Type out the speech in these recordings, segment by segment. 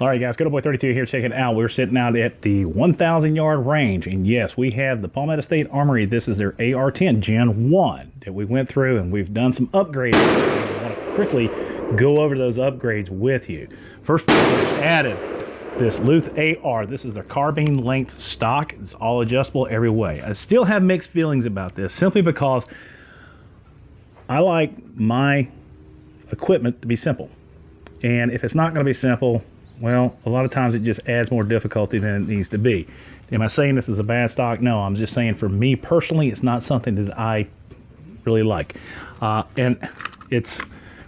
All right, guys, Good Old Boy 32 here. Check it out. We're sitting out at the 1,000 yard range. And yes, we have the Palmetto State Armory. This is their AR10 Gen 1 that we went through, and we've done some upgrades. I want to quickly go over those upgrades with you. First of all, we added this Luth AR. This is their carbine length stock. It's all adjustable every way. I still have mixed feelings about this simply because I like my equipment to be simple. And if it's not going to be simple, well, a lot of times it just adds more difficulty than it needs to be. Am I saying this is a bad stock? No, I'm just saying for me personally, it's not something that I really like. And it's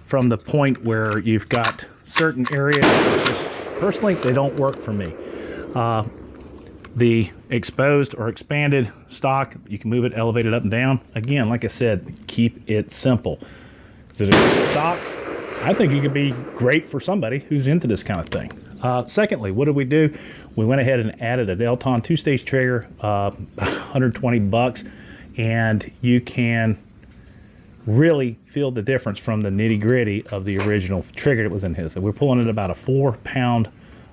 from the point where you've got certain areas that just personally, they don't work for me. The exposed or expanded stock, you can move it, elevate it up and down. Again, like I said, keep it simple. Is it a good stock? I think it could be great for somebody who's into this kind of thing. Secondly, what did we do? We went ahead and added a Delton 2-stage trigger, 120 bucks, and you can really feel the difference from the nitty gritty of the original trigger that was in his. So we're pulling it about a 4 pound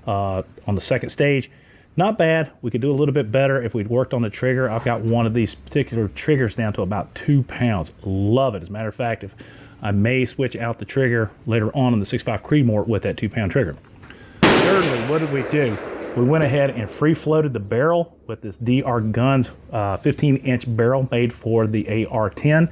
on the second stage. Not bad. We could do a little bit better if we'd worked on the trigger. I've got one of these particular triggers down to about 2 pounds. Love it. As a matter of fact, if I may switch out the trigger later on in the 6.5 Creedmoor with that 2 pound trigger. Thirdly, what did we do? We went ahead and free floated the barrel with this DR Guns 15-inch barrel made for the AR10.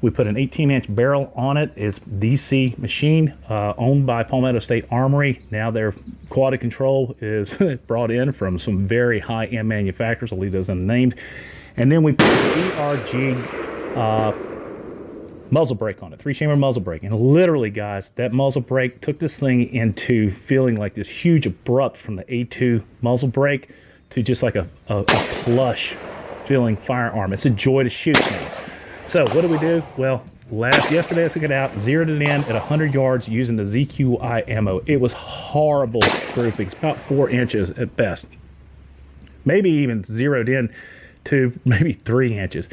We put an 18-inch barrel on it. It's DC machine owned by Palmetto State Armory. Now their quality control is brought in from some very high-end manufacturers. I'll leave those unnamed. And then we put an ERG muzzle brake on it, 3-chamber muzzle brake. And literally, guys, that muzzle brake took this thing into feeling like this huge abrupt from the A2 muzzle brake to just like a plush feeling firearm. It's a joy to shoot now. So what did we do? Well, yesterday I took it out, zeroed it in at 100 yards using the ZQI ammo. It was horrible groupings, about 4 inches at best. Maybe even zeroed in to maybe 3 inches.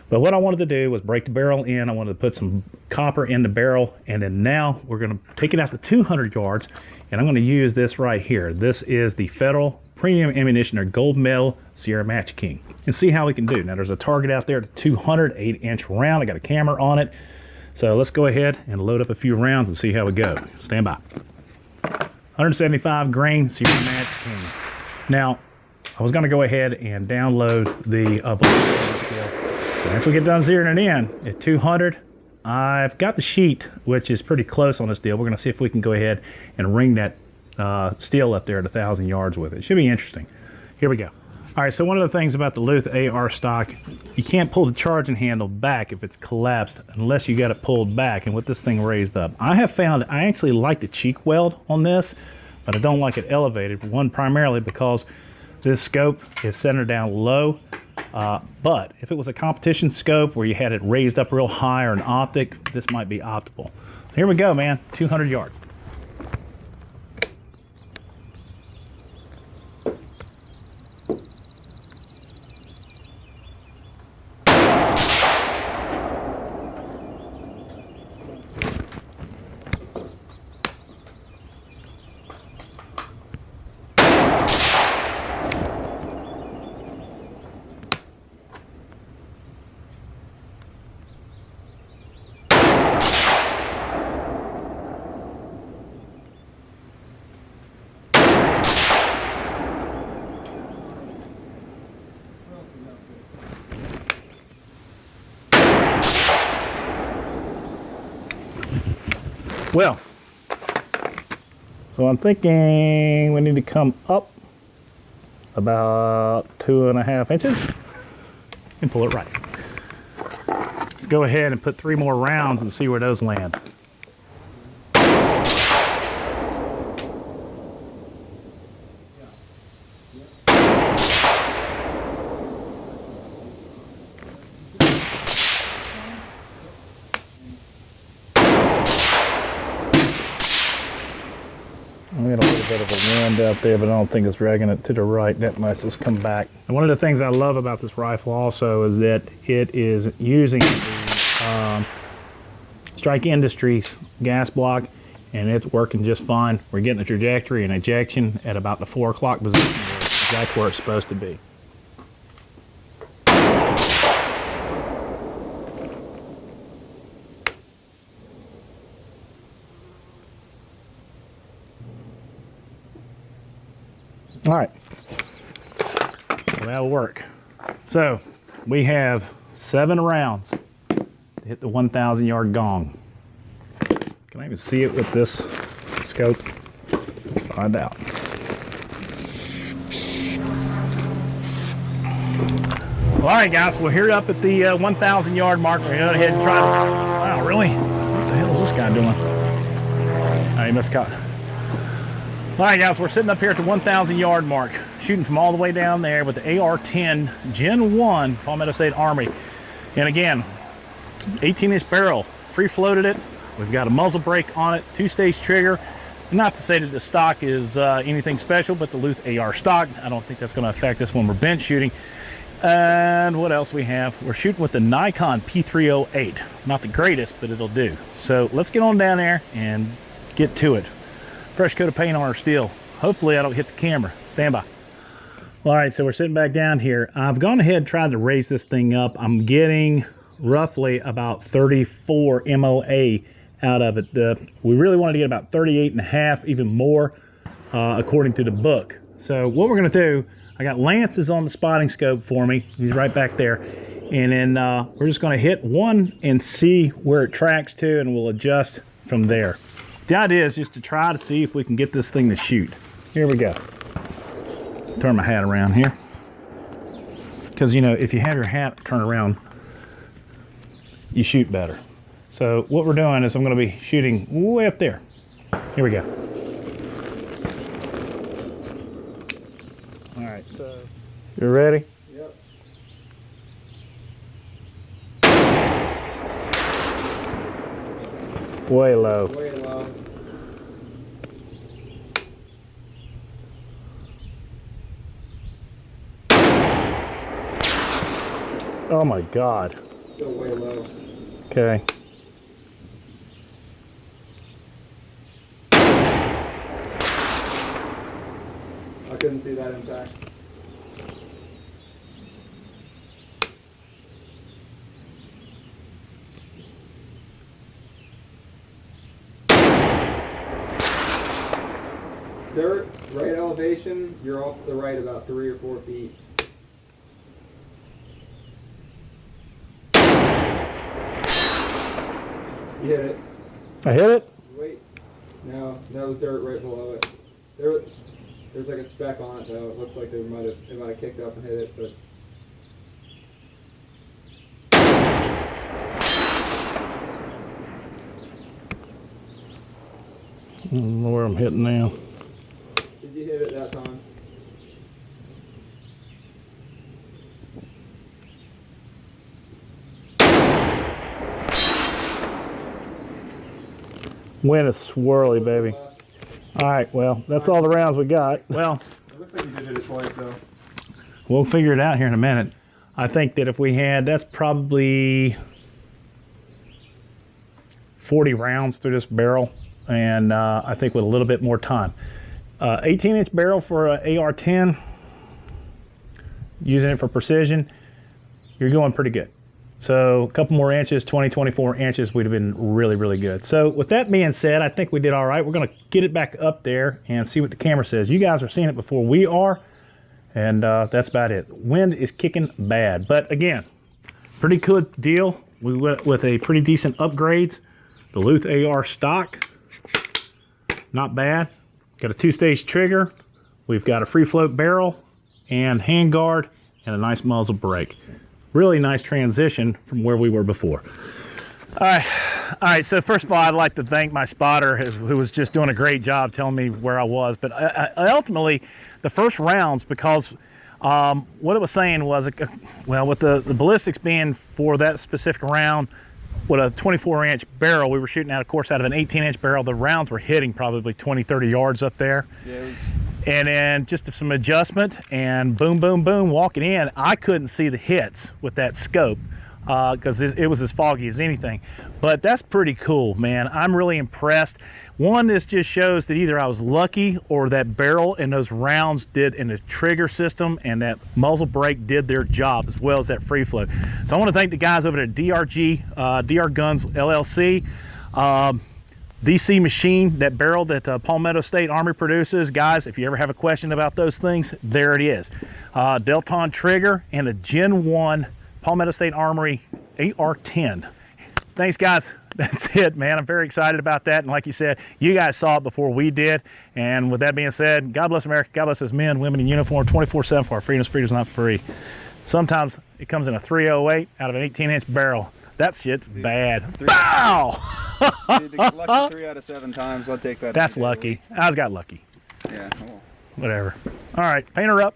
But what I wanted to do was break the barrel in. I wanted to put some copper in the barrel. And then now we're going to take it out to 200 yards. And I'm going to use this right here. This is the Federal Premium Ammunition, or Gold Medal Sierra Match King. And see how we can do. Now there's a target out there at 200, 8-inch round. I got a camera on it. So let's go ahead and load up a few rounds and see how we go. Stand by. 175 grain Sierra Match King. Now, I was going to go ahead and download the after we get done zeroing it in at 200, I've got the sheet, which is pretty close on this deal. We're going to see if we can go ahead and ring that steel up there at 1,000 yards with it. Should be interesting. Here we go. All right, so one of the things about the Luth AR stock, you can't pull the charging handle back if it's collapsed unless you got it pulled back and with this thing raised up. I have found I actually like the cheek weld on this, but I don't like it elevated. One, primarily because this scope is centered down low. But if it was a competition scope where you had it raised up real high or an optic, this might be optimal. Here we go, man. 200 yards. Well, so I'm thinking we need to come up about 2.5 inches and pull it right. Let's go ahead and put 3 more rounds and see where those land. We got a little bit of a wind out there, but I don't think it's dragging it to the right that much. Let's come back. And one of the things I love about this rifle also is that it is using the Strike Industries gas block, and it's working just fine. We're getting a trajectory and ejection at about the 4 o'clock position. That's where it's supposed to be. All right, well, that'll work. So we have 7 rounds to hit the 1,000 yard gong. Can I even see it with this scope? Let's find out. Well, all right, guys, we're here up at the 1,000 yard mark. We're going to go ahead and try to, wow, really? What the hell is this guy doing? Oh, he must cut. All right, guys, we're sitting up here at the 1,000 yard mark, shooting from all the way down there with the AR10 Gen 1 Palmetto State Army. And again, 18-inch barrel, free floated it. We've got a muzzle brake on it, 2-stage trigger. Not to say that the stock is anything special, but the Luth AR stock. I don't think that's going to affect us when we're bench shooting. And what else we have? We're shooting with the Nikon P308. Not the greatest, but it'll do. So let's get on down there and get to it. Fresh coat of paint on our steel. Hopefully I don't hit the camera. Stand by. All right, so we're sitting back down here. I've gone ahead and tried to raise this thing up. I'm getting roughly about 34 MOA out of it. We really wanted to get about 38 and a half, even more, according to the book. So what we're gonna do, I got Lance's on the spotting scope for me. He's right back there. And then we're just gonna hit one and see where it tracks to, and we'll adjust from there. The idea is just to try to see if we can get this thing to shoot. Here we go. Turn my hat around here. Because, you know, if you have your hat turned around, you shoot better. So what we're doing is I'm going to be shooting way up there. Here we go. All right, so you ready? Yep. Way low. Way low. Oh my God. Still way low. Okay. I couldn't see that impact. Dirt, right elevation, you're off to the right about 3 or 4 feet. You hit it. I hit it? Wait. No, that was dirt right below it. There's like a speck on it though. It looks like it might have kicked up and hit it, but I don't know where I'm hitting now. did you hit it that time? Wind is swirly, baby. All right, well, that's all the rounds we got. Well, It looks like you did hit it twice though. we'll figure it out here in a minute. I think that if we had, that's probably 40 rounds through this barrel, and I think with a little bit more time. 18-inch barrel for an AR10, using it for precision, you're going pretty good. So a couple more inches, 20, 24 inches, would have been really, really good. So with that being said, I think we did all right. We're gonna get it back up there and see what the camera says. You guys are seeing it before we are, and that's about it. Wind is kicking bad, but again, pretty good deal. We went with a pretty decent upgrades. The Luth AR stock, not bad. Got a 2-stage trigger. We've got a free float barrel and handguard and a nice muzzle brake. Really nice transition from where we were before. All right. So first of all, I'd like to thank my spotter who was just doing a great job telling me where I was. But I ultimately, the first rounds, because what it was saying was, well, with the ballistics being for that specific round, with a 24-inch barrel, we were shooting out, of course, out of an 18-inch barrel. The rounds were hitting probably 20, 30 yards up there. Yeah. And then just some adjustment and boom, boom, boom, walking in. I couldn't see the hits with that scope. because it was as foggy as anything. But that's pretty cool, man. I'm really impressed. One, this just shows that either I was lucky or that barrel and those rounds did, and the trigger system and that muzzle brake did their job, as well as that free flow. So I want to thank the guys over at DRG, DR Guns LLC. DC machine, that barrel that Palmetto State Armory produces. Guys, if you ever have a question about those things, there it is. Delton trigger and a Gen 1 Palmetto State Armory AR10. Thanks, guys. That's it, man. I'm very excited about that. And like you said, you guys saw it before we did. And with that being said, God bless America. God bless us men, women in uniform, 24/7 for our freedoms. Freedom's not free. Sometimes it comes in a 308 out of an 18-inch barrel. That shit's bad. Bow! Dude, lucky 3 out of 7 times. I'll take that. That's lucky. I got lucky. Yeah. Well. Whatever. All right, paint her up.